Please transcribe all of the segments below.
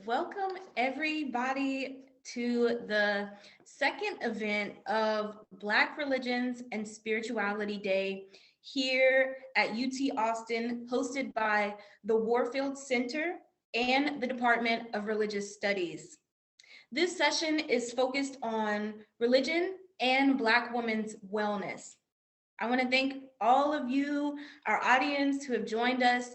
Welcome everybody to the second event of Black Religions and Spirituality Day here at UT Austin, hosted by the Warfield Center and the Department of Religious Studies. This session is focused on religion and Black women's wellness. I want to thank all of you, our audience, who have joined us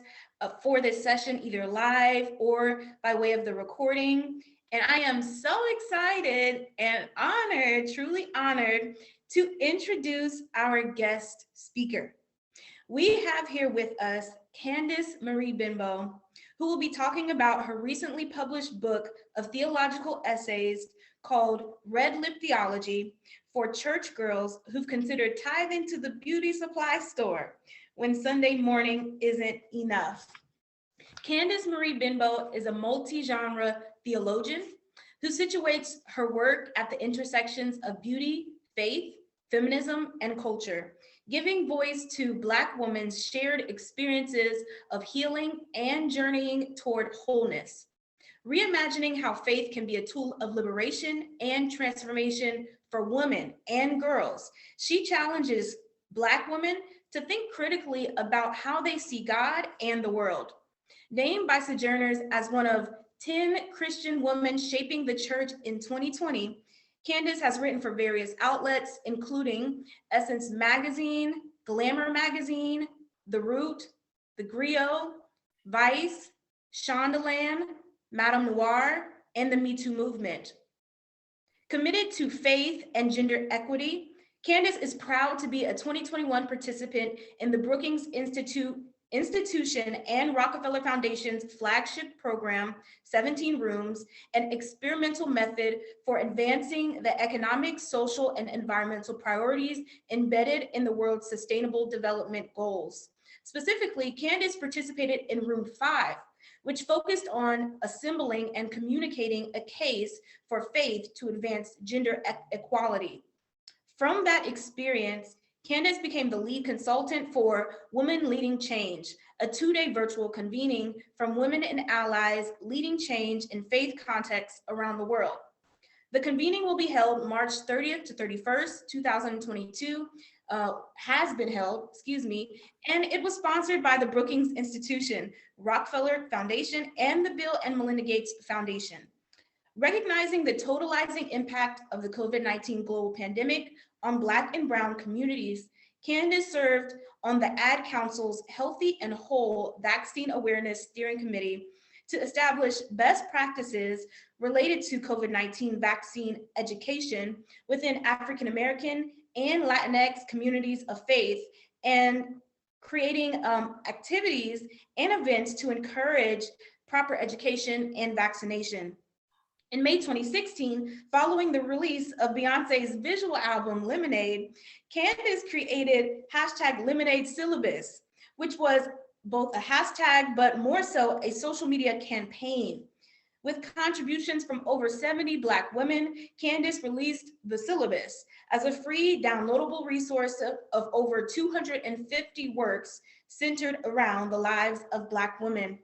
for this session, either live or by way of the recording. And I am so excited and honored, truly honored, to introduce our guest speaker. We have here with us Candice Marie Benbow, who will be talking about her recently published book of theological essays called Red Lip Theology for church girls who've considered tithing to the beauty supply store when Sunday morning isn't enough. Candice Marie Benbow is a multi-genre theologian who situates her work at the intersections of beauty, faith, feminism, and culture, giving voice to Black women's shared experiences of healing and journeying toward wholeness. Reimagining how faith can be a tool of liberation and transformation for women and girls, she challenges Black women to think critically about how they see God and the world. Named by Sojourners as one of 10 Christian women shaping the church in 2020, Candice has written for various outlets, including Essence Magazine, Glamour Magazine, The Root, The Griot, Vice, Shondaland, Madame Noir, and the Me Too movement. Committed to faith and gender equity, Candice is proud to be a 2021 participant in the Brookings Institution and Rockefeller Foundation's flagship program, 17 Rooms, an experimental method for advancing the economic, social, and environmental priorities embedded in the world's sustainable development goals. Specifically, Candice participated in Room 5, which focused on assembling and communicating a case for faith to advance gender equality. From that experience, Candice became the lead consultant for Women Leading Change, a 2-day virtual convening from women and allies leading change in faith contexts around the world. The convening will be held March 30th to 31st, 2022, has been held, and it was sponsored by the Brookings Institution, Rockefeller Foundation, and the Bill and Melinda Gates Foundation. Recognizing the totalizing impact of the COVID-19 global pandemic on Black and Brown communities, Candice served on the Ad Council's Healthy and Whole Vaccine Awareness Steering Committee to establish best practices related to COVID-19 vaccine education within African American and Latinx communities of faith, and creating activities and events to encourage proper education and vaccination. In May 2016, following the release of Beyonce's visual album, Lemonade, Candice created #Lemonade Syllabus, which was both a hashtag, but more so a social media campaign. With contributions from over 70 Black women, Candice released the syllabus as a free downloadable resource of over 250 works centered around the lives of Black women.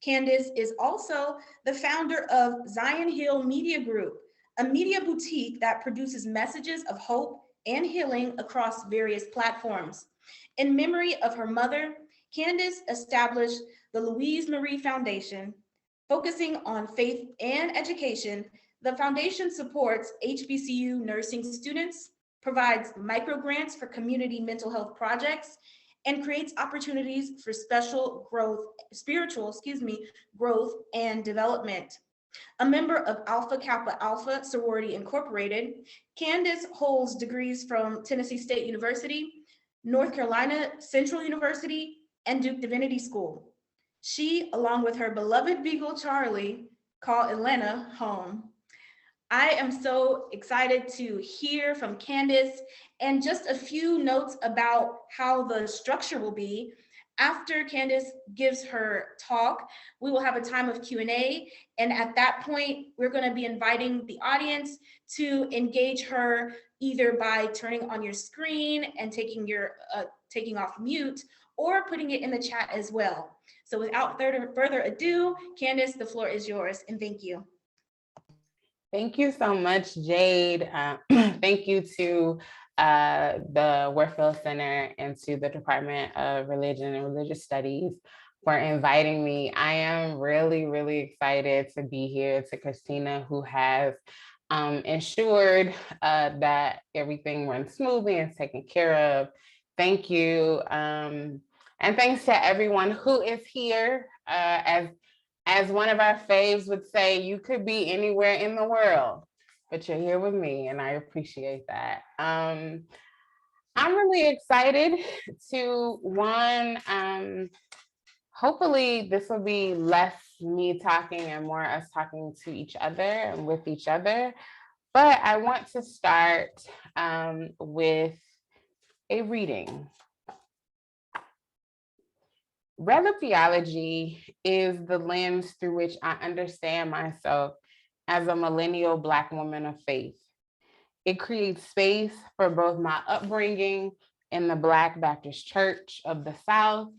Candice is also the founder of Zion Hill Media Group, a media boutique that produces messages of hope and healing across various platforms. In memory of her mother, Candice established the Louise Marie Foundation. Focusing on faith and education, the foundation supports HBCU nursing students, provides microgrants for community mental health projects, and creates opportunities for spiritual growth and development. A member of Alpha Kappa Alpha Sorority Incorporated, Candice holds degrees from Tennessee State University, North Carolina Central University, and Duke Divinity School. She, along with her beloved beagle Charlie, call Atlanta home. I am so excited to hear from Candice, and just a few notes about how the structure will be. After Candice gives her talk, we will have a time of Q&A, and at that point, we're going to be inviting the audience to engage her either by turning on your screen and taking off mute, or putting it in the chat as well. So without further ado, Candice, the floor is yours, and thank you. Thank you so much, Jade. Thank you to the Warfield Center and to the Department of Religion and Religious Studies for inviting me. I am really, really excited to be here. To Christina, who has ensured that everything runs smoothly and taken care of. Thank you. And thanks to everyone who is here. As one of our faves would say, you could be anywhere in the world, but you're here with me, and I appreciate that. I'm really excited to, hopefully this will be less me talking and more us talking to each other and with each other. But I want to start with a reading. Lip Theology is the lens through which I understand myself as a millennial Black woman of faith. It creates space for both my upbringing in the Black Baptist Church of the South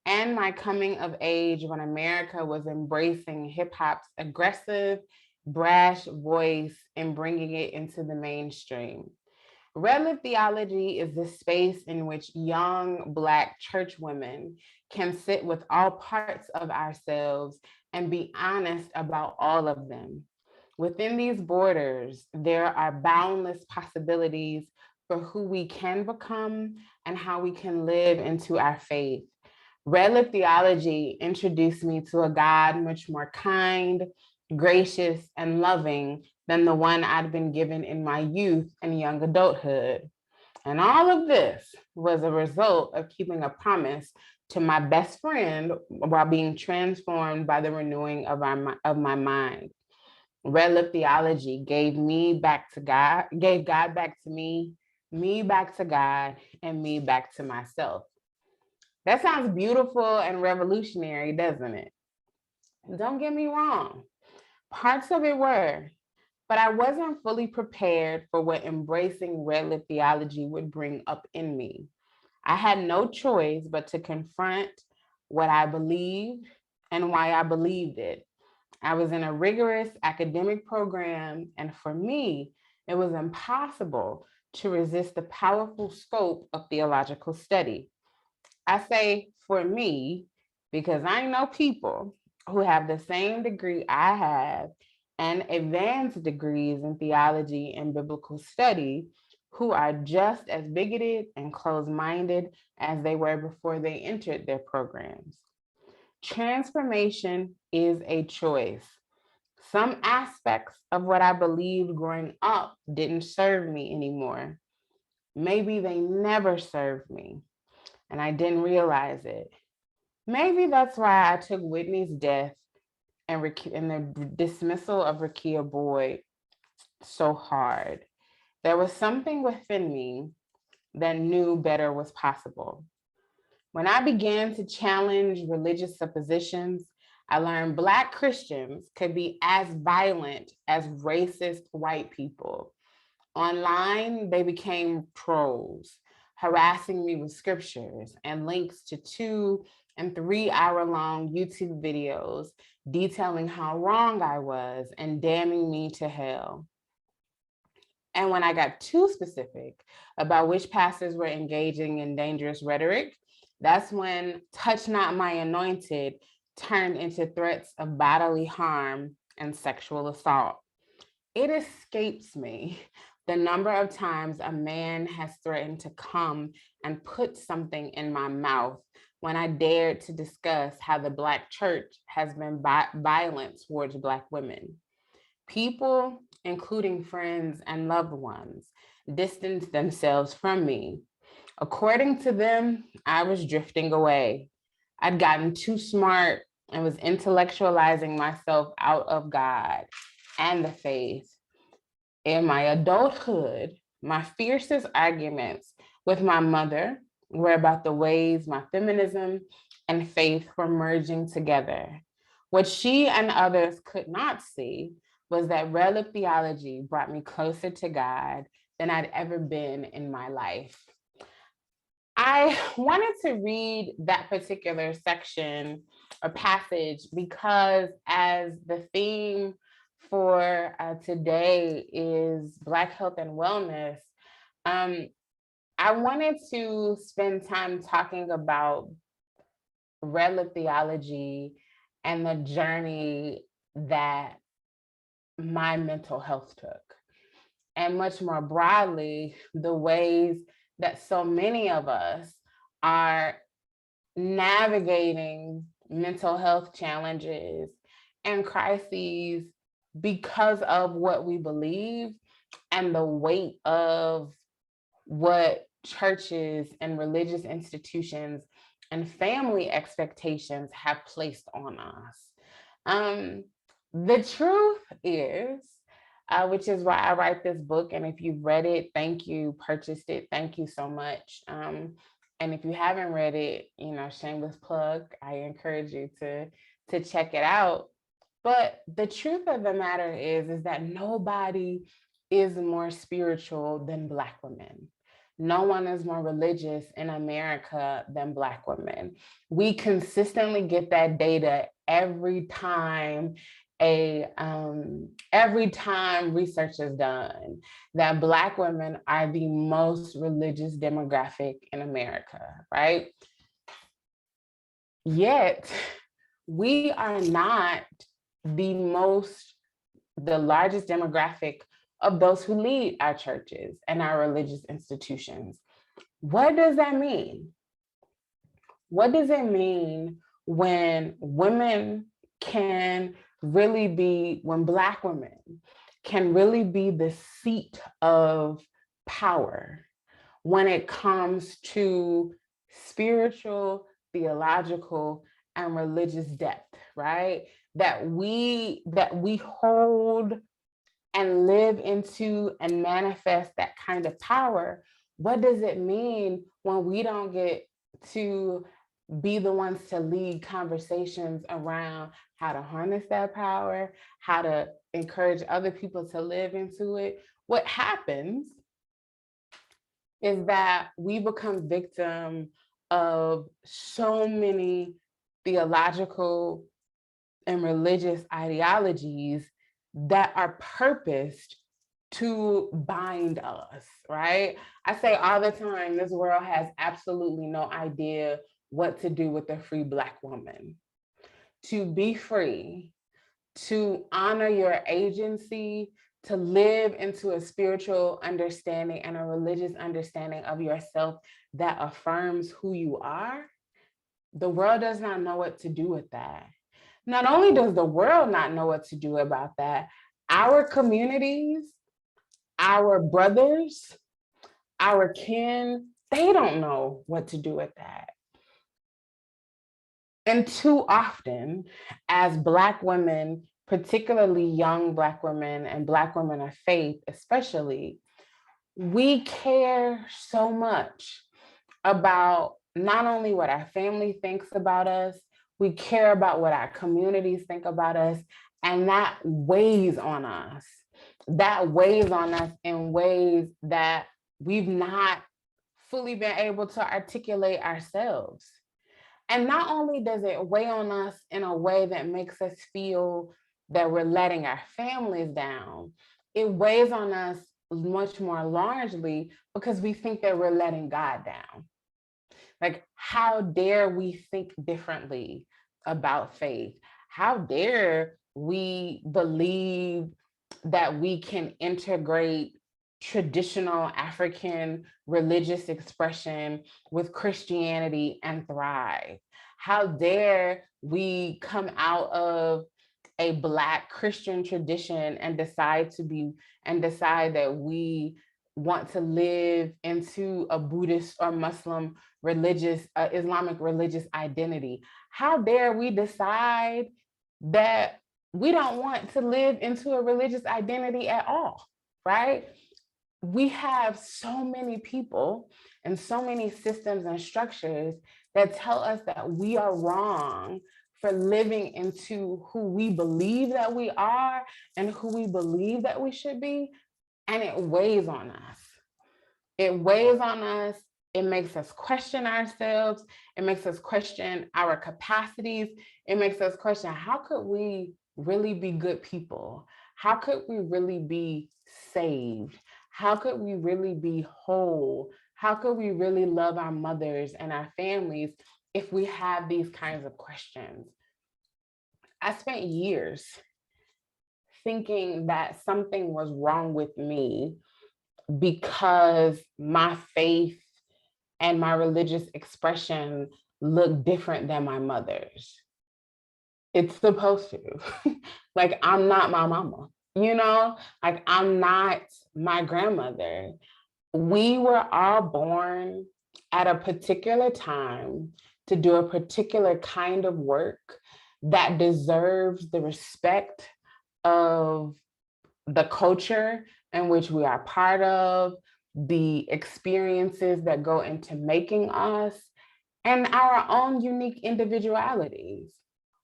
and my coming of age when America was embracing hip hop's aggressive, brash voice and bringing it into the mainstream. Lip Theology is the space in which young Black church women can sit with all parts of ourselves and be honest about all of them. Within these borders, there are boundless possibilities for who we can become and how we can live into our faith. Lip Theology introduced me to a God much more kind, gracious, and loving than the one I'd been given in my youth and young adulthood. And all of this was a result of keeping a promise to my best friend while being transformed by the renewing of my mind. Lip Theology gave me back to God, gave God back to me back to God, and me back to myself. That sounds beautiful and revolutionary, doesn't it? Don't get me wrong. Parts of it were, but I wasn't fully prepared for what embracing Lip Theology would bring up in me. I had no choice but to confront what I believed and why I believed it. I was in a rigorous academic program, and for me, it was impossible to resist the powerful scope of theological study. I say for me because I know people who have the same degree I have and advanced degrees in theology and biblical study who are just as bigoted and closed-minded as they were before they entered their programs. Transformation is a choice. Some aspects of what I believed growing up didn't serve me anymore. Maybe they never served me, and I didn't realize it. Maybe that's why I took Whitney's death and the dismissal of Rekia Boyd so hard. There was something within me that knew better was possible. When I began to challenge religious suppositions, I learned Black Christians could be as violent as racist white people. Online, they became trolls, harassing me with scriptures and links to 2 and 3 hour long YouTube videos detailing how wrong I was and damning me to hell. And when I got too specific about which pastors were engaging in dangerous rhetoric, that's when touch not my anointed turned into threats of bodily harm and sexual assault. It escapes me the number of times a man has threatened to come and put something in my mouth when I dared to discuss how the Black church has been violent towards Black women. People, including friends and loved ones, distanced themselves from me. According to them, I was drifting away. I'd gotten too smart and was intellectualizing myself out of God and the faith. In my adulthood, my fiercest arguments with my mother were about the ways my feminism and faith were merging together. What she and others could not see was that Lip Theology brought me closer to God than I'd ever been in my life. I wanted to read that particular section or passage because as the theme for today is Black health and wellness, I wanted to spend time talking about red lip theology and the journey that my mental health took. And much more broadly, the ways that so many of us are navigating mental health challenges and crises because of what we believe and the weight of what churches and religious institutions and family expectations have placed on us. The truth is, which is why I write this book. And if you've read it, thank you, purchased it, thank you so much. And if you haven't read it, shameless plug, I encourage you to check it out. But the truth of the matter is that nobody is more spiritual than Black women. No one is more religious in America than Black women. We consistently get that data every time research is done, that Black women are the most religious demographic in America, right? Yet we are not the largest demographic of those who lead our churches and our religious institutions. What does that mean? What does it mean when when Black women can really be the seat of power when it comes to spiritual, theological, and religious depth, right? That we hold and live into and manifest that kind of power. What does it mean when we don't get to be the ones to lead conversations around how to harness that power, how to encourage other people to live into it? What happens is that we become victim of so many theological and religious ideologies that are purposed to bind us, right? I say all the time, this world has absolutely no idea what to do with a free Black woman. To be free, to honor your agency, to live into a spiritual understanding and a religious understanding of yourself that affirms who you are, the world does not know what to do with that. Not only does the world not know what to do about that, our communities, our brothers, our kin, they don't know what to do with that. And too often, as Black women, particularly young Black women and Black women of faith especially, we care so much about not only what our family thinks about us, we care about what our communities think about us, and that weighs on us. That weighs on us in ways that we've not fully been able to articulate ourselves. And not only does it weigh on us in a way that makes us feel that we're letting our families down, it weighs on us much more largely because we think that we're letting God down. Like, how dare we think differently about faith? How dare we believe that we can integrate traditional African religious expression with Christianity and thrive? How dare we come out of a Black Christian tradition and decide that we want to live into a Buddhist or Muslim religious, Islamic religious identity? How dare we decide that we don't want to live into a religious identity at all, right? We have so many people and so many systems and structures that tell us that we are wrong for living into who we believe that we are and who we believe that we should be. And it weighs on us. It weighs on us It makes us question ourselves. It makes us question our capacities. It makes us question, how could we really be good people? How could we really be saved? How could we really be whole? How could we really love our mothers and our families if we have these kinds of questions? I spent years thinking that something was wrong with me because my faith and my religious expression looked different than my mother's. It's supposed to. Like, I'm not my mama, like I'm not my grandmother. We were all born at a particular time to do a particular kind of work that deserves the respect of the culture in which we are part of, the experiences that go into making us, and our own unique individualities.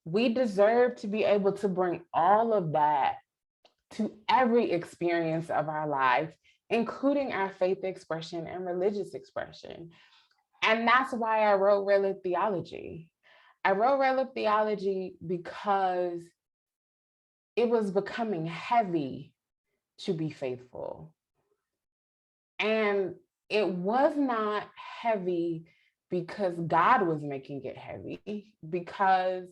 We deserve to be able to bring all of that to every experience of our life, including our faith expression and religious expression. And that's why I wrote Lip Theology. I wrote Lip Theology because it was becoming heavy to be faithful. And it was not heavy because God was making it heavy, because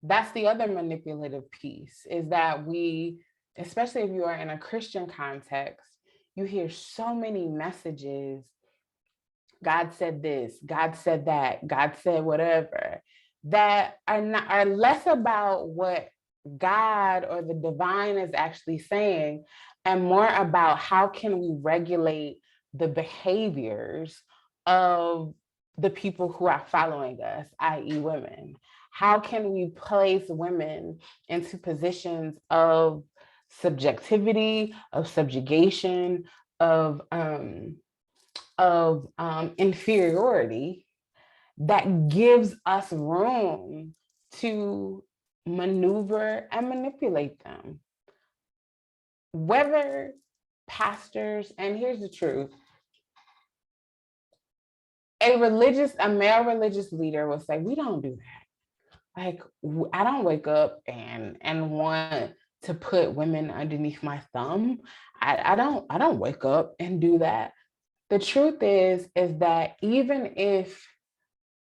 that's the other manipulative piece, is that we, especially if you are in a Christian context, you hear so many messages. God said this, God said that, God said whatever, that are less about what God or the divine is actually saying, and more about how can we regulate the behaviors of the people who are following us, i.e. women. How can we place women into positions of subjectivity, of subjugation, of inferiority that gives us room to maneuver and manipulate them? Whether pastors, and here's the truth, a male religious leader will say, we don't do that. Like, I don't wake up and want to put women underneath my thumb. I don't wake up and do that. The truth is that even if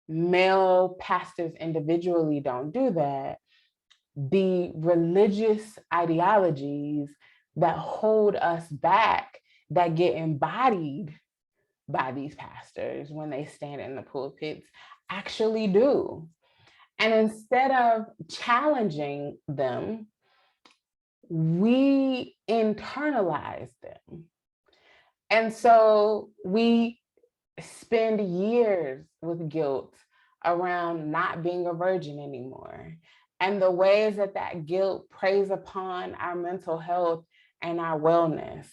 male pastors individually don't do that, the religious ideologies that hold us back, that get embodied by these pastors when they stand in the pulpits, actually do. And instead of challenging them, we internalize them. And so we spend years with guilt around not being a virgin anymore, and the ways that guilt preys upon our mental health and our wellness.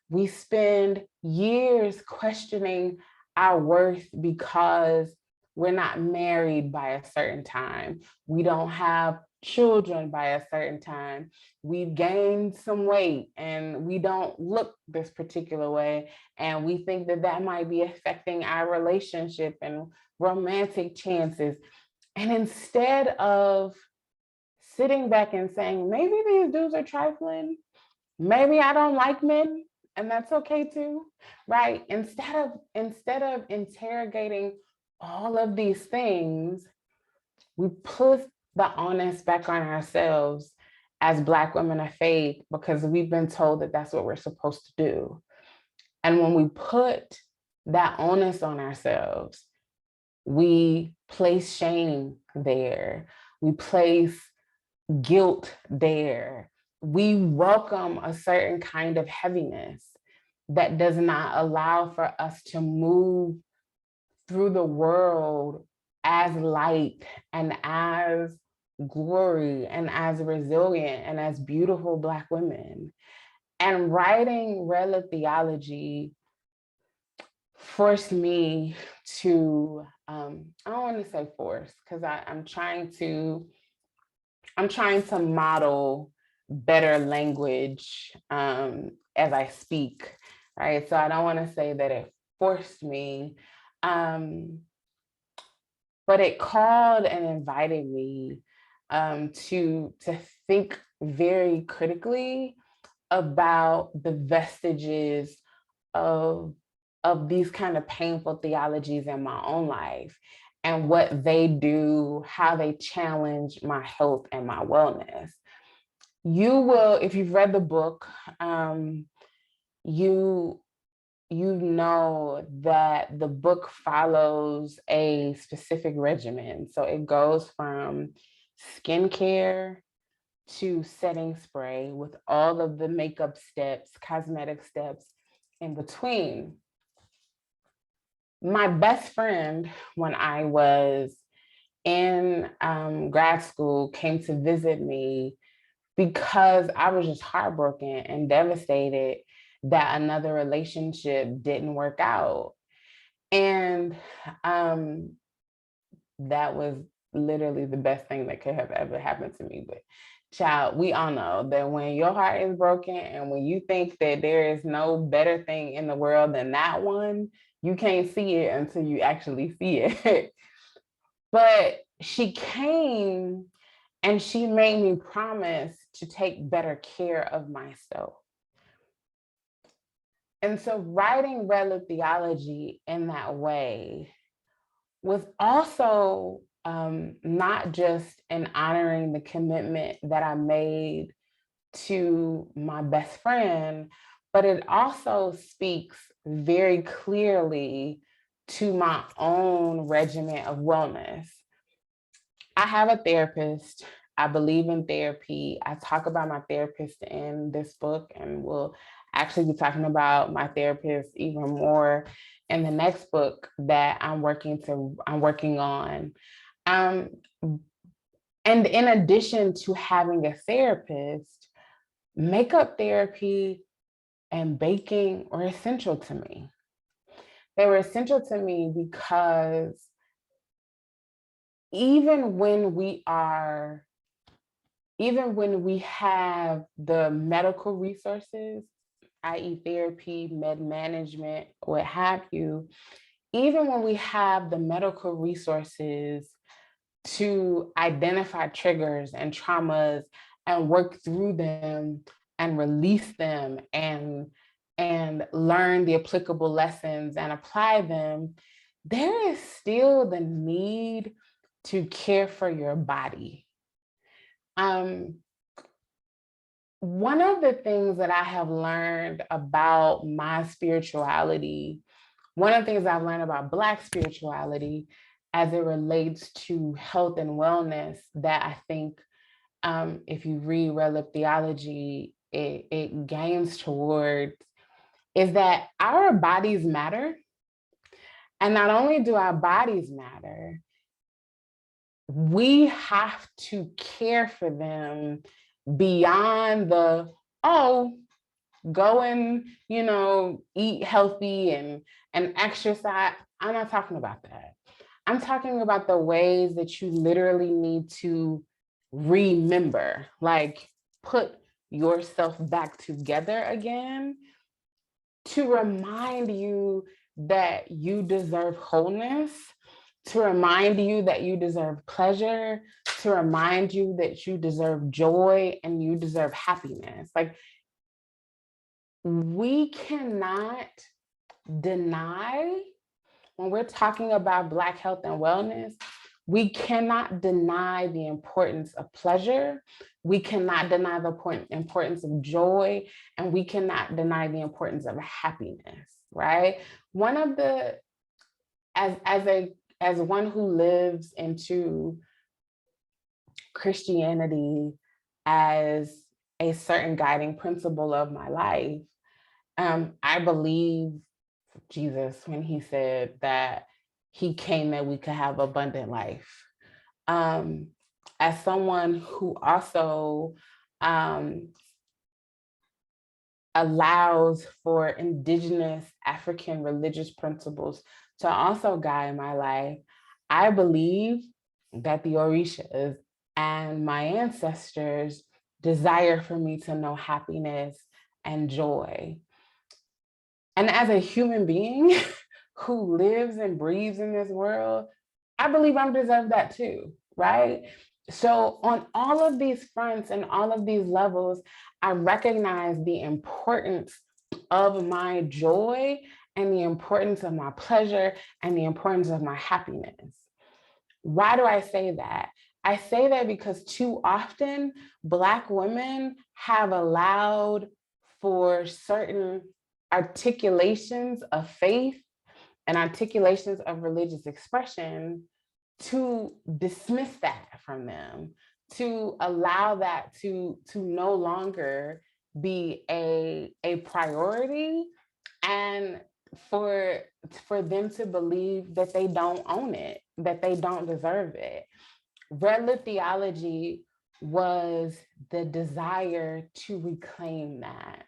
We spend years questioning our worth because we're not married by a certain time. We don't have children by a certain time. We've gained some weight and we don't look this particular way. And we think that might be affecting our relationship and romantic chances. And instead of sitting back and saying, maybe these dudes are trifling, maybe I don't like men, and that's okay too, right? Instead of interrogating all of these things, we put the onus back on ourselves as Black women of faith because we've been told that that's what we're supposed to do. And when we put that onus on ourselves, we place shame there. We place guilt there. We welcome a certain kind of heaviness that does not allow for us to move through the world as light and as glory and as resilient and as beautiful Black women. And writing Lip Theology forced me to, I don't want to say force, because I'm trying to model better language as I speak, right? So I don't want to say that it forced me, But it called and invited me to think very critically about the vestiges of these kind of painful theologies in my own life and what they do, how they challenge my health and my wellness. You will, if you've read the book, you know that the book follows a specific regimen. So it goes from skincare to setting spray with all of the makeup steps, cosmetic steps in between. My best friend, when I was in grad school, came to visit me because I was just heartbroken and devastated that another relationship didn't work out. And that was literally the best thing that could have ever happened to me. But child, we all know that when your heart is broken and when you think that there is no better thing in the world than that one, you can't see it until you actually see it. But she came and she made me promise to take better care of myself. And so writing Lip Theology in that way was also not just in honoring the commitment that I made to my best friend, but it also speaks very clearly to my own regimen of wellness. I have a therapist. I believe in therapy. I talk about my therapist in this book, and we'll actually be talking about my therapist even more in the next book that I'm working on. And in addition to having a therapist, makeup therapy and baking were essential to me. They were essential to me because even when we have the medical resources, i.e. therapy, med management, what have you, even when we have the medical resources to identify triggers and traumas and work through them and release them and learn the applicable lessons and apply them, there is still the need to care for your body. One of the things that I have learned about my spirituality, one of the things I've learned about Black spirituality as it relates to health and wellness that I think if you read Lip Theology, it gains towards is that our bodies matter. And not only do our bodies matter, we have to care for them beyond the, go and, eat healthy and exercise. I'm not talking about that. I'm talking about the ways that you literally need to remember, like put yourself back together again to remind you that you deserve wholeness, to remind you that you deserve pleasure, to remind you that you deserve joy and you deserve happiness. Like, we cannot deny, when we're talking about Black health and wellness, we cannot deny the importance of pleasure. We cannot deny the importance of joy, and we cannot deny the importance of happiness, right? One of the, as one who lives into Christianity as a certain guiding principle of my life, I believe Jesus when he said that he came that we could have abundant life. As someone who also allows for indigenous African religious principles to also guide my life, I believe that the Orishas and my ancestors desire for me to know happiness and joy. And as a human being who lives and breathes in this world, I believe I'm deserved that too, right? So on all of these fronts and all of these levels, I recognize the importance of my joy and the importance of my pleasure and the importance of my happiness. Why do I say that? I say that because too often Black women have allowed for certain articulations of faith and articulations of religious expression to dismiss that from them, to allow that to no longer be a priority, and for them to believe that they don't own it, that they don't deserve it. Red Lip Theology was the desire to reclaim that,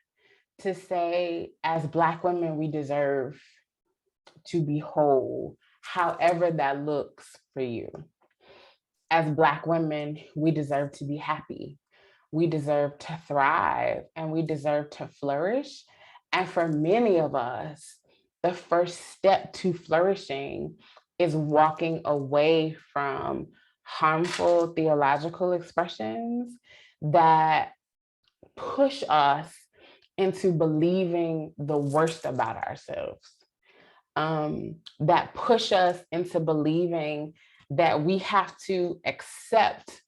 to say, as Black women, we deserve to be whole, however that looks for you. As Black women, we deserve to be happy. We deserve to thrive and we deserve to flourish. And for many of us, the first step to flourishing is walking away from harmful theological expressions that push us into believing the worst about ourselves, that push us into believing that we have to accept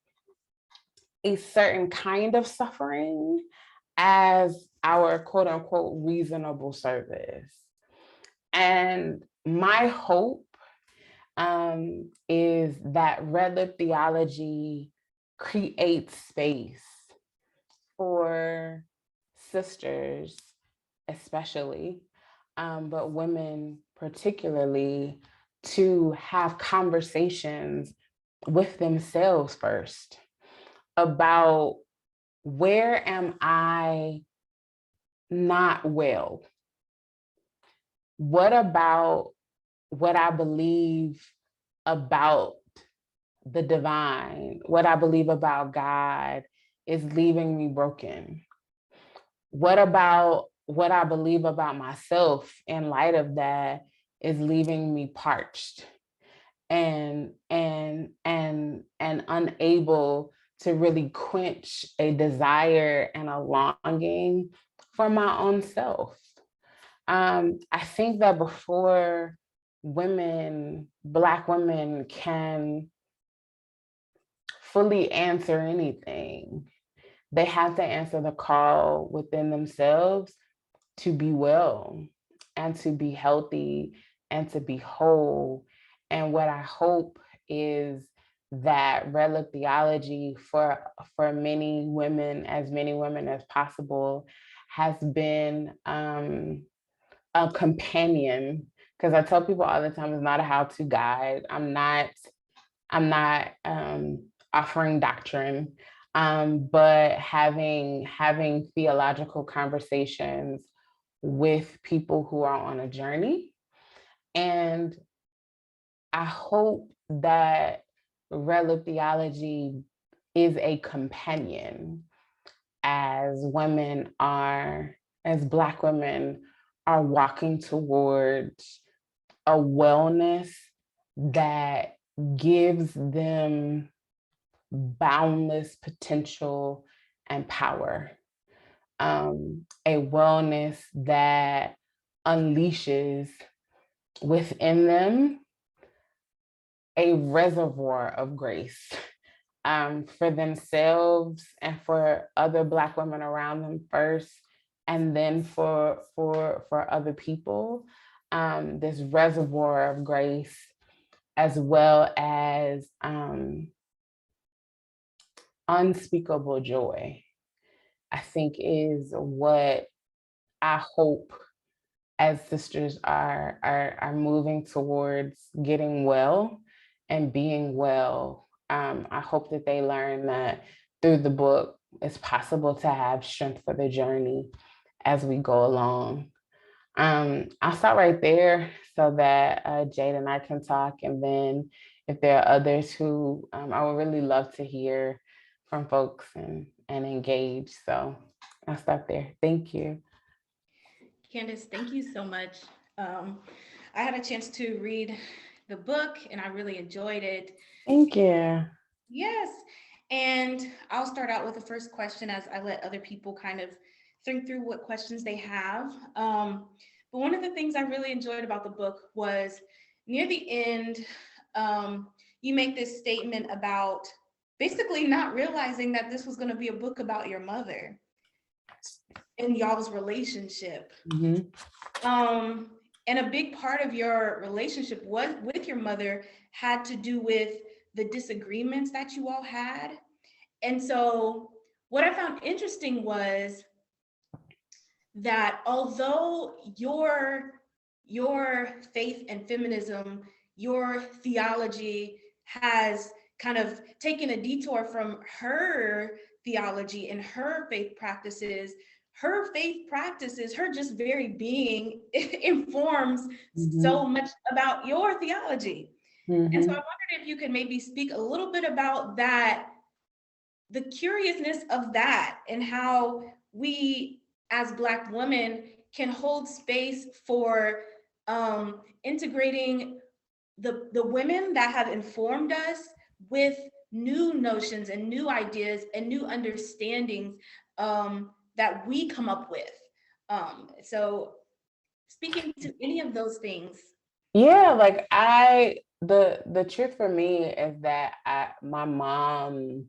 a certain kind of suffering as our quote unquote reasonable service. And my hope is that Red Lip Theology creates space for sisters, especially, but women particularly, to have conversations with themselves first about, where am I not well? What about what I believe about the divine, what I believe about God is leaving me broken? What about what I believe about myself in light of that is leaving me parched and unable to really quench a desire and a longing for my own self? I think that before Black women can fully answer anything, they have to answer the call within themselves to be well and to be healthy and to be whole. And what I hope is that Red Lip Theology for many women as possible has been a companion. Because I tell people all the time, it's not a how-to guide. I'm not offering doctrine, but having theological conversations with people who are on a journey. And I hope that Red Lip Theology is a companion as Black women are walking towards a wellness that gives them boundless potential and power. A wellness that unleashes within them a reservoir of grace, for themselves and for other Black women around them first, and then for other people. This reservoir of grace, as well as unspeakable joy, I think is what I hope as sisters are moving towards getting well and being well. I hope that they learn that through the book, it's possible to have strength for the journey as we go along. I'll stop right there so that Jade and I can talk. And then if there are others who I would really love to hear from folks and engage. So I'll stop there. Thank you. Candice, thank you so much. I had a chance to read the book and I really enjoyed it. Thank you. Yes. And I'll start out with the first question as I let other people kind of think through what questions they have. But one of the things I really enjoyed about the book was near the end, you make this statement about basically not realizing that this was going to be a book about your mother and y'all's relationship. And a big part of your relationship was with your mother had to do with the disagreements that you all had. And so what I found interesting was that although your faith and feminism, your theology has kind of taken a detour from her theology and her faith practices, her just very being informs so much about your theology. And so I wondered if you could maybe speak a little bit about that, the curiousness of that, and how we as Black women can hold space for integrating the women that have informed us with new notions and new ideas and new understandings that we come up with. So speaking to any of those things. Yeah, like the truth for me is that my mom,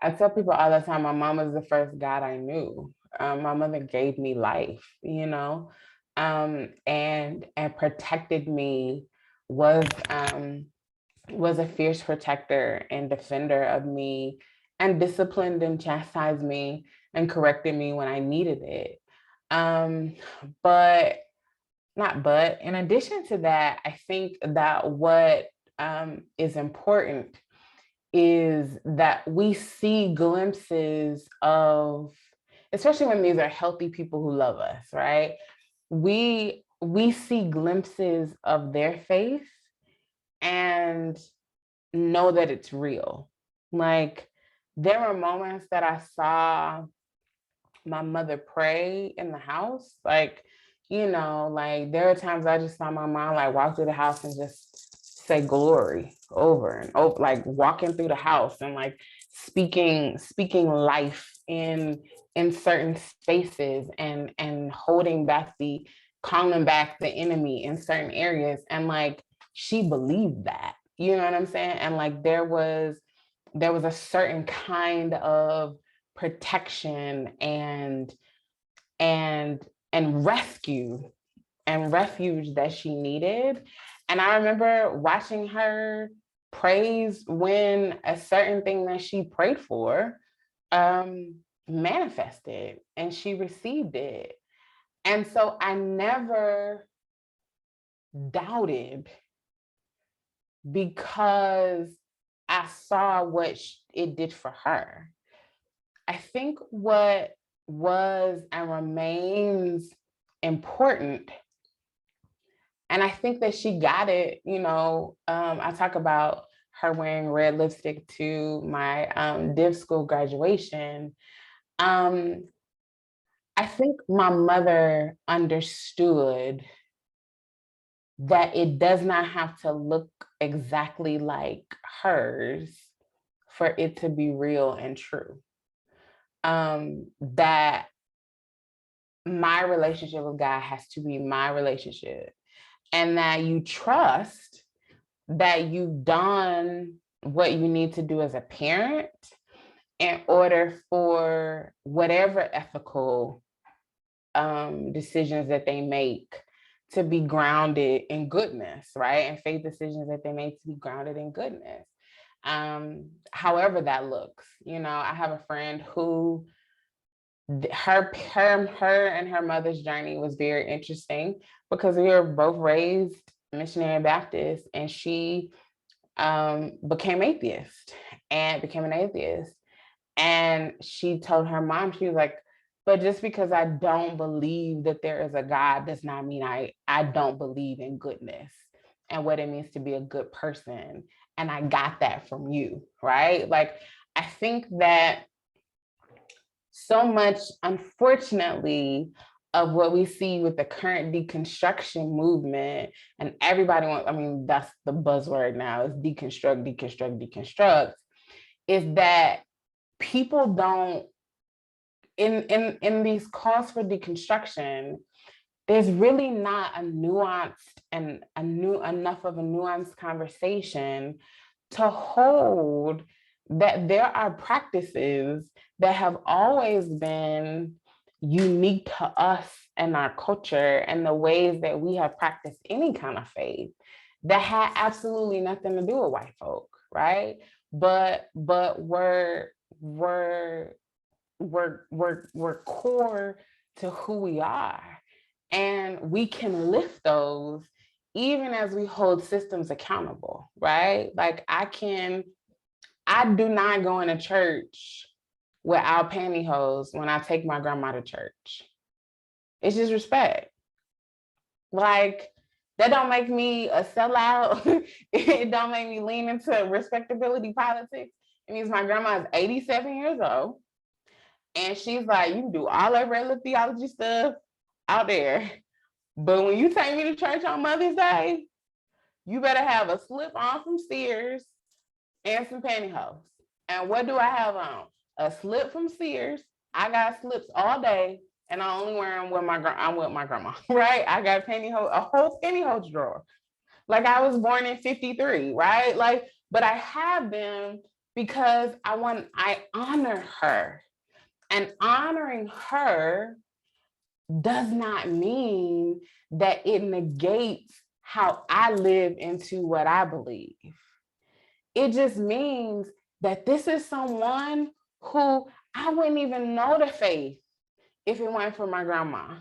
I tell people all the time, my mom was the first God I knew. My mother gave me life, you know, and protected me, was a fierce protector and defender of me, and disciplined and chastised me and corrected me when I needed it. But in addition to that, I think that what is important is that we see glimpses of, especially when these are healthy people who love us, right? We see glimpses of their faith and know that it's real. Like, there were moments that I saw my mother pray in the house. Like, you know, like there are times I just saw my mom like walk through the house and just say glory over and over, like walking through the house and like speaking life in certain spaces, and holding back calling back the enemy in certain areas. And like, she believed that, you know what I'm saying? And like, there was a certain kind of protection and rescue and refuge that she needed. And I remember watching her praise when a certain thing that she prayed for manifested and she received it. And so I never doubted, because I saw what it did for her. I think what was and remains important, and I think that she got it, you know, I talk about her wearing red lipstick to my div school graduation. I think my mother understood that it does not have to look exactly like hers for it to be real and true. That my relationship with God has to be my relationship, and that you trust that you've done what you need to do as a parent in order for whatever ethical decisions that they make to be grounded in goodness, right? And faith decisions that they make to be grounded in goodness. However that looks. You know, I have a friend who her and her mother's journey was very interesting, because we were both raised missionary Baptist, and she became an atheist. And she told her mom, she was like, but just because I don't believe that there is a God does not mean I don't believe in goodness and what it means to be a good person. And I got that from you, right? Like, I think that so much, unfortunately, of what we see with the current deconstruction movement, and everybody wants, I mean, that's the buzzword now, is deconstruct, deconstruct, deconstruct, is that people don't, in these calls for deconstruction, there's really not a nuanced and enough of a nuanced conversation to hold that there are practices that have always been unique to us and our culture and the ways that we have practiced any kind of faith that had absolutely nothing to do with white folk, right? But we're core to who we are. And we can lift those even as we hold systems accountable, right? Like I do not go into church without pantyhose when I take my grandma to church. It's just respect. Like that don't make me a sellout. It don't make me lean into respectability politics. It means my grandma is 87 years old. And she's like, you can do all that Lip Theology stuff out there. But when you take me to church on Mother's Day, you better have a slip on from Sears and some pantyhose. And what do I have on? A slip from Sears. I got slips all day, and I only wear them when I'm with my grandma, right? I got pantyhose, a whole pantyhose drawer. Like I was born in 53, right? Like, but I have them because I honor her. And honoring her does not mean that it negates how I live into what I believe. It just means that this is someone who I wouldn't even know the faith if it weren't for my grandma.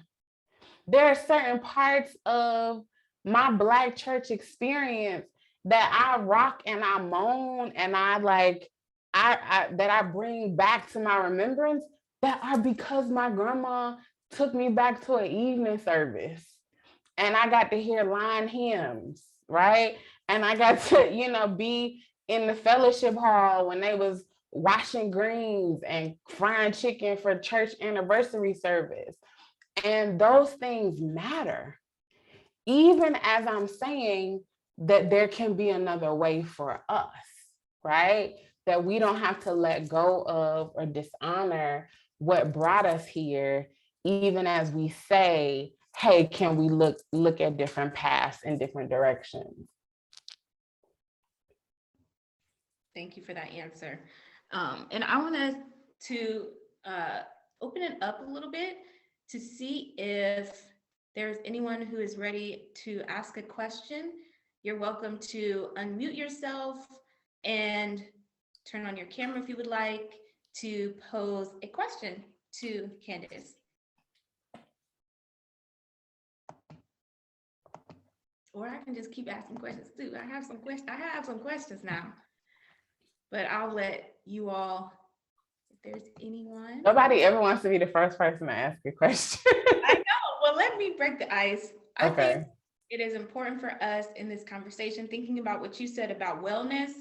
There are certain parts of my Black church experience that I rock and I moan and I that I bring back to my remembrance that are because my grandma took me back to an evening service and I got to hear line hymns, right? And I got to, be in the fellowship hall when they was washing greens and frying chicken for church anniversary service. And those things matter. Even as I'm saying that there can be another way for us, right? That we don't have to let go of or dishonor what brought us here, even as we say, hey, can we look at different paths in different directions? Thank you for that answer. And I want to open it up a little bit to see if there's anyone who is ready to ask a question. You're welcome to unmute yourself and turn on your camera if you would like to pose a question to Candice. Or I can just keep asking questions too. I have some questions now, but I'll let you all, if there's anyone. Nobody ever wants to be the first person to ask a question. I know. Well, let me break the ice. I Okay. think it is important for us in this conversation, thinking about what you said about wellness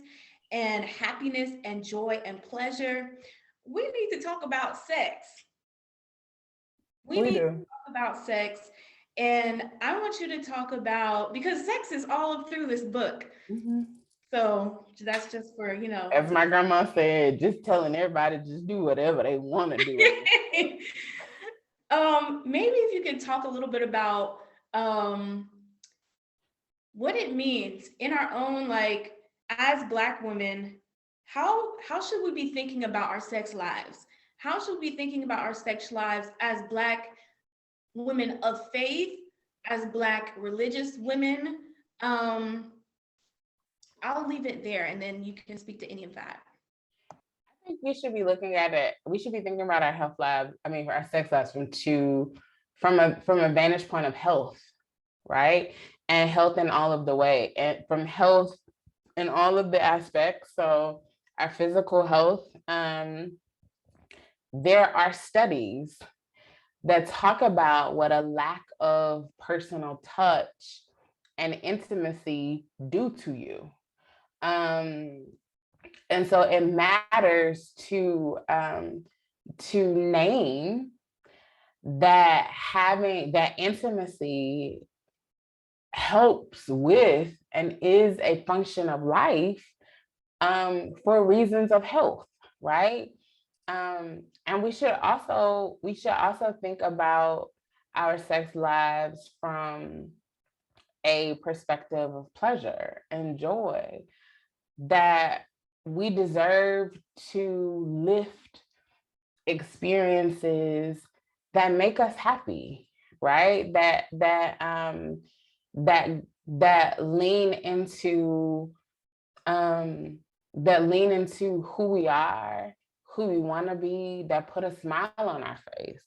and happiness and joy and pleasure. We need to talk about sex. We need to talk about sex. And I want you to talk about, because sex is all through this book. Mm-hmm. So that's just for, As my grandma said, just telling everybody just do whatever they want to do. Maybe if you could talk a little bit about what it means in our own, as Black women, how should we be thinking about our sex lives? How should we be thinking about our sex lives as Black women of faith, as Black religious women? I'll leave it there, and then you can speak to any of that. I think we should be looking at it. We should be thinking about our health lives. For our sex lives from a vantage point of health, right? And health in all of the way, and from health in all of the aspects. So our physical health. There are studies that talk about what a lack of personal touch and intimacy do to you. And so it matters to name that having that intimacy helps with and is a function of life for reasons of health, right? And we should also think about our sex lives from a perspective of pleasure and joy, that we deserve to lift experiences that make us happy, right? That that lean into who we are, who we want to be, that put a smile on our face.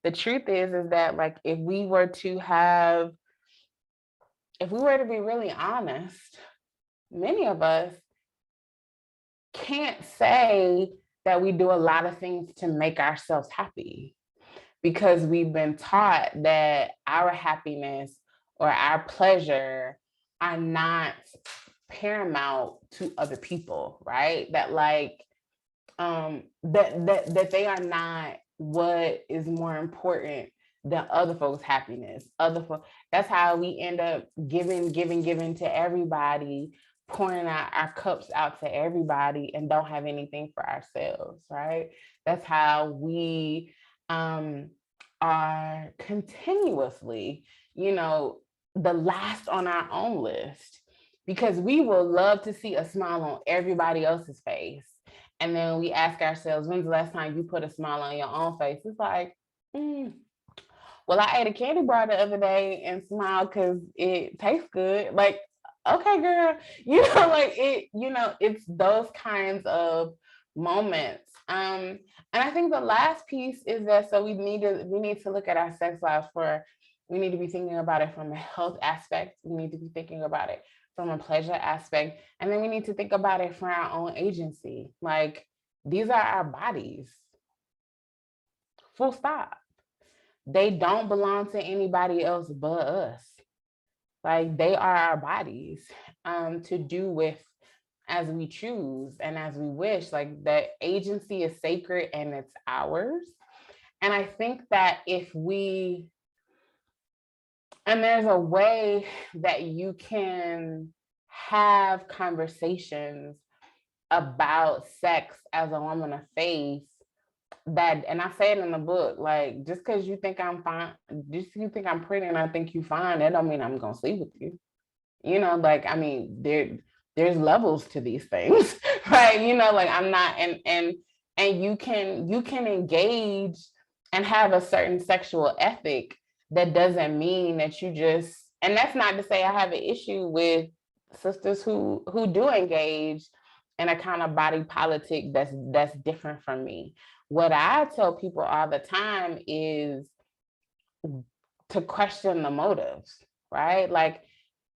The truth is that, like, if we were to be really honest, many of us can't say that we do a lot of things to make ourselves happy, because we've been taught that our happiness or our pleasure are not paramount to other people, right? That, like, that they are not what is more important than other folks' happiness. That's how we end up giving to everybody, pouring our cups out to everybody, and don't have anything for ourselves, right? That's how we are continuously, the last on our own list, because we will love to see a smile on everybody else's face. And then we ask ourselves, when's the last time you put a smile on your own face? It's like, well, I ate a candy bar the other day and smiled because it tastes good. Like, okay, girl, it's those kinds of moments. And I think the last piece is that, so we need to look at our sex lives we need to be thinking about it from a health aspect. We need to be thinking about it from a pleasure aspect. And then we need to think about it for our own agency. Like, these are our bodies. Full stop. They don't belong to anybody else but us. Like, they are our bodies, to do with as we choose and as we wish. Like, the agency is sacred and it's ours. And I think that there's a way that you can have conversations about sex as a woman of faith, and I say it in the book, like, just because you think I'm fine, just you think I'm pretty and I think you fine, that don't mean I'm gonna sleep with you. Like, I mean, there's levels to these things, right? Like, I'm not, and you can engage and have a certain sexual ethic. That doesn't mean that you just, and that's not to say I have an issue with sisters who do engage in a kind of body politic that's different from me. What I tell people all the time is to question the motives, right? Like,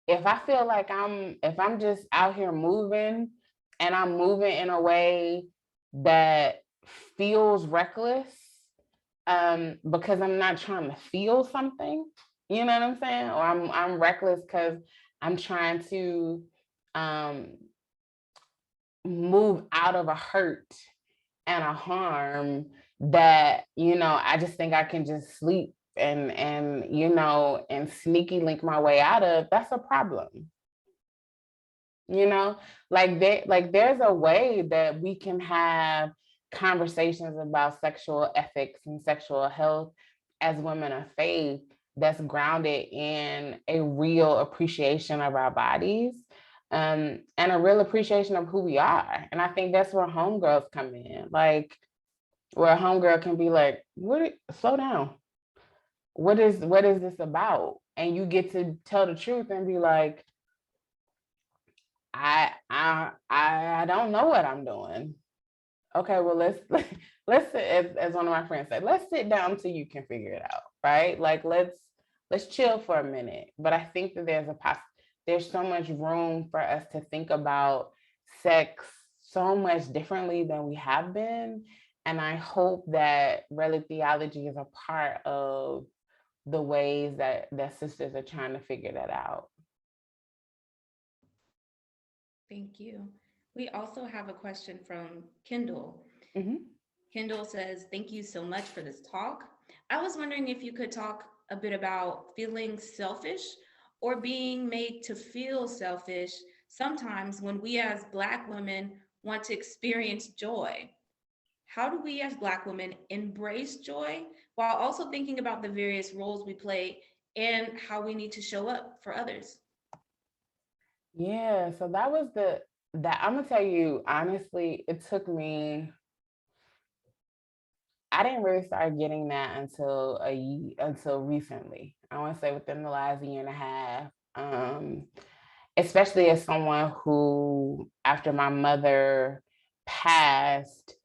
if I feel like if I'm just out here moving and I'm moving in a way that feels reckless, because I'm not trying to feel something, you know what I'm saying? Or I'm reckless because I'm trying to move out of a hurt and a harm that, I just think I can just sleep and sneaky link my way out of. That's a problem. Like there's a way that we can have conversations about sexual ethics and sexual health as women of faith that's grounded in a real appreciation of our bodies, and a real appreciation of who we are. And I think that's where homegirls come in, like, where a homegirl can be like, slow down. What is this about? And you get to tell the truth and be like, I don't know what I'm doing. Okay, well, let's as one of my friends said, let's sit down till you can figure it out, right? Like, let's chill for a minute. But I think that there's so much room for us to think about sex so much differently than we have been. And I hope that Relic Theology is a part of the ways that sisters are trying to figure that out. Thank you. We also have a question from Kendall. Mm-hmm. Kendall says, thank you so much for this talk. I was wondering if you could talk a bit about feeling selfish or being made to feel selfish sometimes when we as Black women want to experience joy. How do we as Black women embrace joy while also thinking about the various roles we play and how we need to show up for others? Yeah, so that was that I'm gonna tell you honestly, it took me, I didn't really start getting that until recently. I want to say within the last year and a half. Especially as someone who, after my mother passed,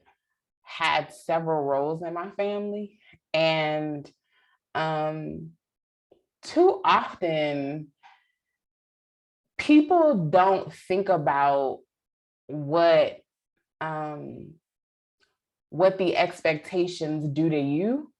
had several roles in my family. And too often, people don't think about what what the expectations do to you.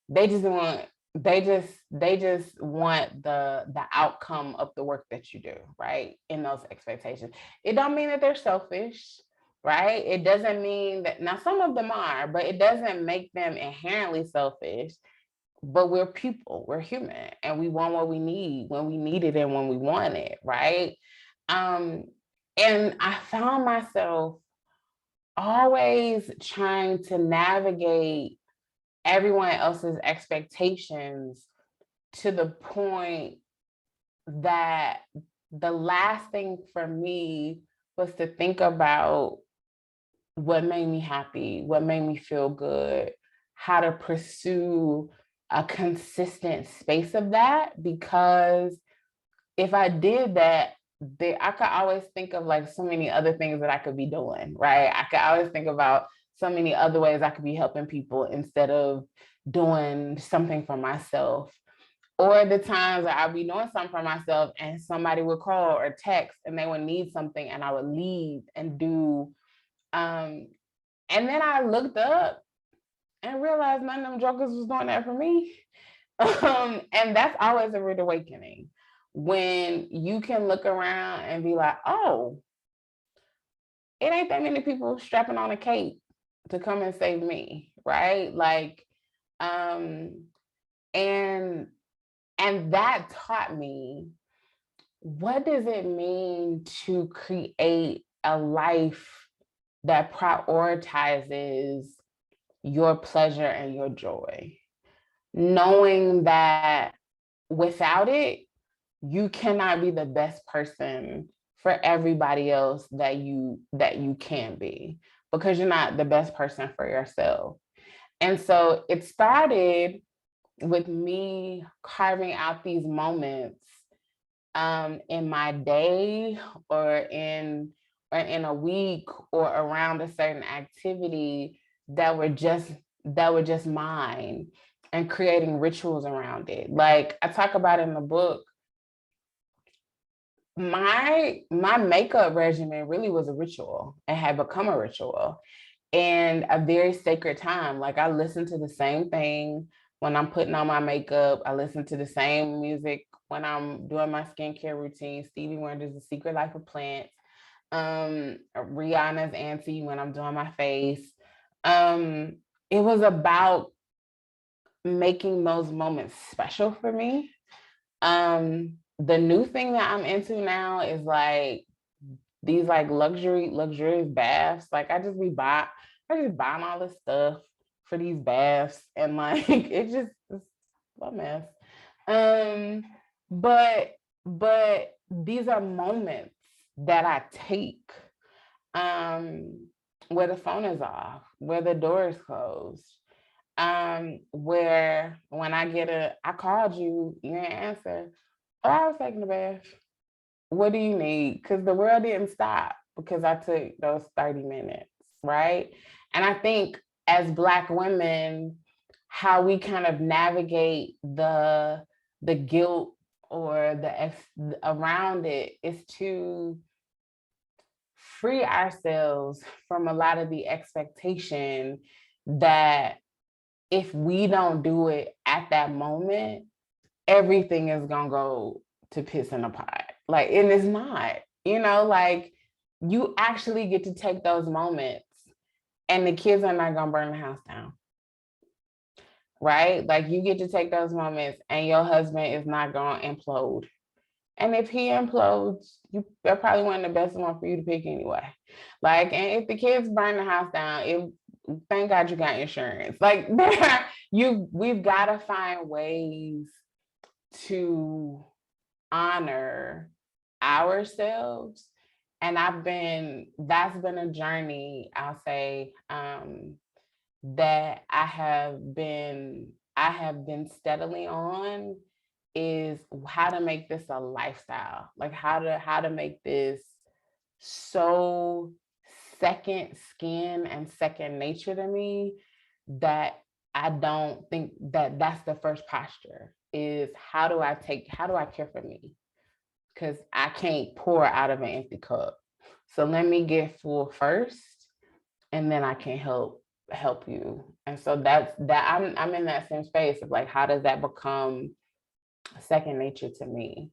They just want they just want the outcome of the work that you do, right? In those expectations. It don't mean that they're selfish, right? It doesn't mean that, now some of them are, but it doesn't make them inherently selfish. But we're people, we're human, and we want what we need when we need it and when we want it, right? Um, and I found myself always trying to navigate everyone else's expectations to the point that the last thing for me was to think about what made me happy, what made me feel good, how to pursue a consistent space of that. Because if I did that, I could always think of like so many other things that I could be doing, right? I could always think about so many other ways I could be helping people instead of doing something for myself. Or the times that I'd be doing something for myself and somebody would call or text and they would need something and I would leave and do. And then I looked up and realized none of them jokers was doing that for me. And that's always a rude awakening when you can look around and be like, oh, it ain't that many people strapping on a cape to come and save me, right? Like, and that taught me, what does it mean to create a life that prioritizes your pleasure and your joy, knowing that without it, you cannot be the best person for everybody else that you can be, because you're not the best person for yourself. And so it started with me carving out these moments in my day or in a week or around a certain activity that were just mine, and creating rituals around it. Like I talk about in the book, my makeup regimen really was a ritual and had become a ritual and a very sacred time. Like I listen to the same thing when I'm putting on my makeup. I listen to the same music when I'm doing my skincare routine. Stevie Wonder's The Secret Life of Plants. Rihanna's Auntie when I'm doing my face. It was about making those moments special for me. The new thing that I'm into now is like these like luxurious baths. Like I just buying all this stuff for these baths, and like it's a mess. But these are moments that I take where the phone is off, where the door is closed, where when I called you, you didn't answer. Oh, I was taking a bath. What do you need? Because the world didn't stop because I took those 30 minutes, right? And I think as Black women, how we kind of navigate the guilt or around it is to free ourselves from a lot of the expectation that if we don't do it at that moment, everything is gonna go to piss in a pot. Like, and it's not, like you actually get to take those moments and the kids are not gonna burn the house down. right? Like you get to take those moments and your husband is not going to implode. And if he implodes, they're probably one of the best ones for you to pick anyway. Like, and if the kids burn the house down, thank God you got insurance. Like, we've got to find ways to honor ourselves. And that's been a journey, I'll say, that I have been steadily on, is how to make this a lifestyle, like how to make this so second skin and second nature to me, that I don't think that that's the first posture, is how do I care for me? Because I can't pour out of an empty cup. So let me get full first, and then I can help you. And so that's I'm in that same space of like, how does that become second nature to me?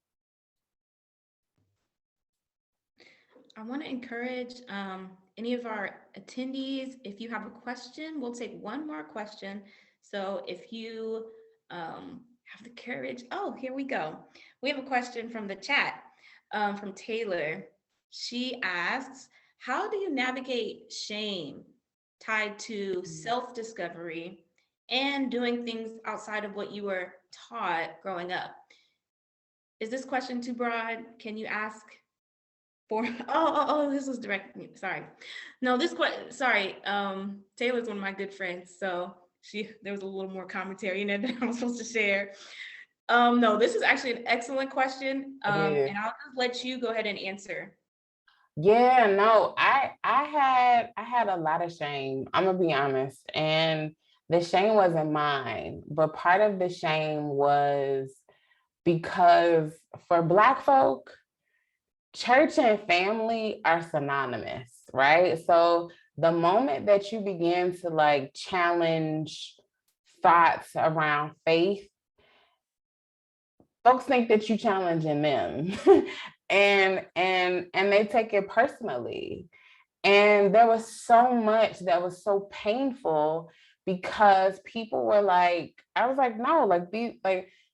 I want to encourage any of our attendees, if you have a question, we'll take one more question. So if you have the courage, oh, here we go. We have a question from the chat from Taylor. She asks, how do you navigate shame tied to self-discovery and doing things outside of what you were taught growing up? Is this question too broad? Can you ask for, this was direct, sorry. No, sorry, Taylor's one of my good friends, so there was a little more commentary in it that I was supposed to share. No, this is actually an excellent question, and I'll just let you go ahead and answer. Yeah, no, I had a lot of shame. I'm gonna be honest, and the shame wasn't mine, but part of the shame was because for Black folk, church and family are synonymous, right? So the moment that you begin to like challenge thoughts around faith, folks think that you challenging them and they take it personally. And there was so much that was so painful because people were like, I was like, no,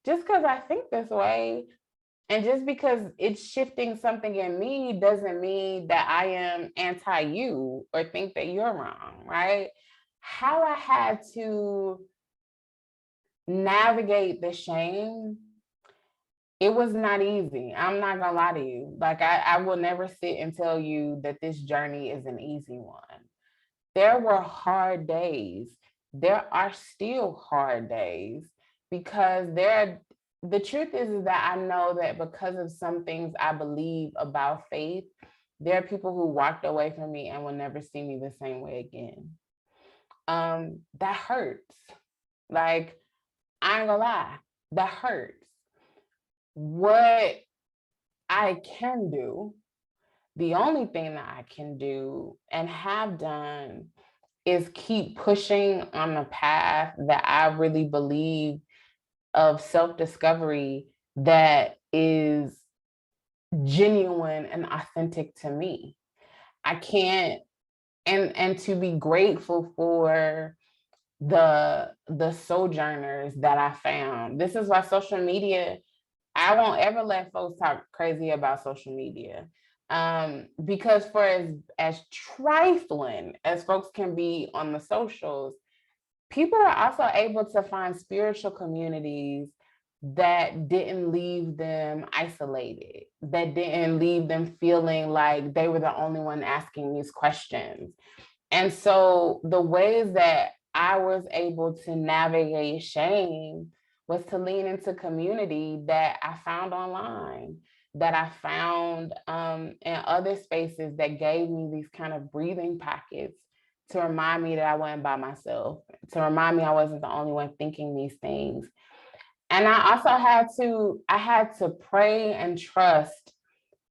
just because I think this way, and just because it's shifting something in me doesn't mean that I am anti you or think that you're wrong, right? How I had to navigate the shame, it was not easy. I'm not gonna lie to you. Like I will never sit and tell you that this journey is an easy one. There were hard days. There are still hard days because the truth is that I know that because of some things I believe about faith, there are people who walked away from me and will never see me the same way again. That hurts. Like, I ain't gonna lie, that hurts. What I can do, the only thing that I can do and have done, is keep pushing on the path that I really believe of self-discovery that is genuine and authentic to me. I can't, and to be grateful for the sojourners that I found. This is why social media, I won't ever let folks talk crazy about social media. Because for as trifling as folks can be on the socials, people are also able to find spiritual communities that didn't leave them isolated, that didn't leave them feeling like they were the only one asking these questions. And so the ways that I was able to navigate shame was to lean into community that I found online, that I found in other spaces that gave me these kind of breathing pockets to remind me that I wasn't by myself, to remind me I wasn't the only one thinking these things. And I also had to pray and trust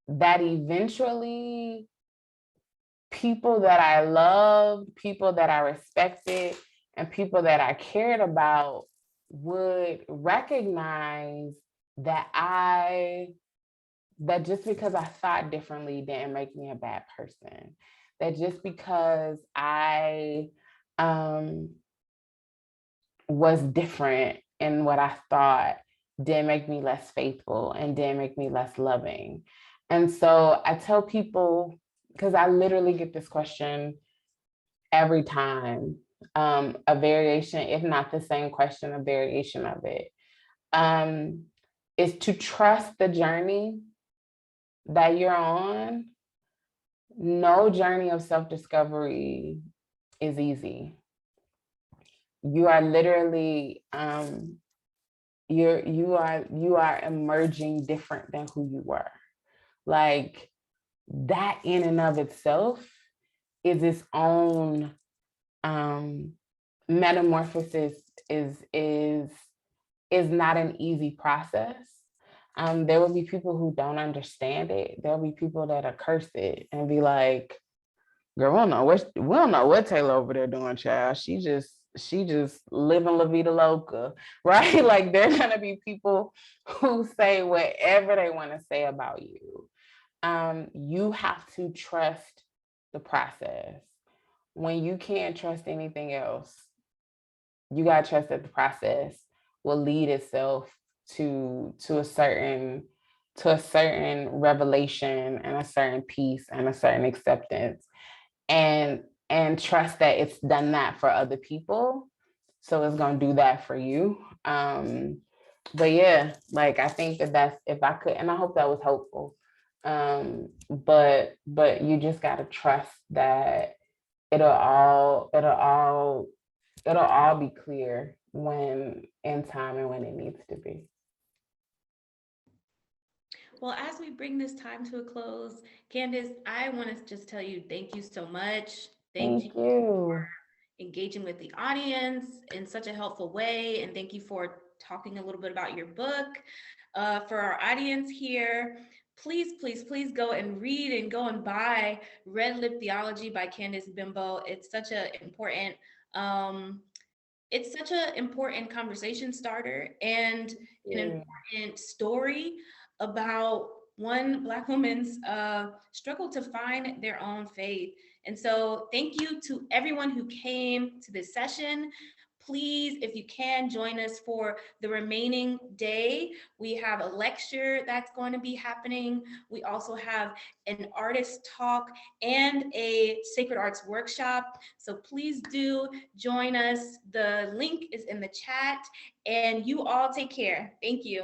that eventually people that I loved, people that I respected, and people that I cared about would recognize that just because I thought differently didn't make me a bad person. That just because I was different in what I thought did make me less faithful and did make me less loving. And so I tell people, because I literally get this question every time, a variation, if not the same question, a variation of it, is to trust the journey that you're on. No journey of self-discovery is easy. You are literally you are emerging different than who you were. Like that in and of itself is its own metamorphosis, is not an easy process. There will be people who don't understand it. There'll be people that are curse it and be like, girl, we don't know what Taylor over there doing, child. She just living La Vida Loca, right? Like there are gonna be people who say whatever they want to say about you. You have to trust the process. When you can't trust anything else, you gotta trust that the process will lead itself to a certain revelation and a certain peace and a certain acceptance, and trust that it's done that for other people, so it's gonna do that for you. But yeah, like I think that's, if I could, and I hope that was helpful. But you just gotta trust that it'll all be clear when in time and when it needs to be. Well, as we bring this time to a close, Candice, I want to just tell you thank you so much. Thank you for engaging with the audience in such a helpful way. And thank you for talking a little bit about your book. For our audience here, please, please, please go and read and go and buy Red Lip Theology by Candice Benbow. It's such an important conversation starter and an important story about one Black woman's struggle to find their own faith. And so thank you to everyone who came to this session. Please, if you can, join us for the remaining day. We have a lecture that's going to be happening. We also have an artist talk and a sacred arts workshop. So please do join us. The link is in the chat, and you all take care. Thank you.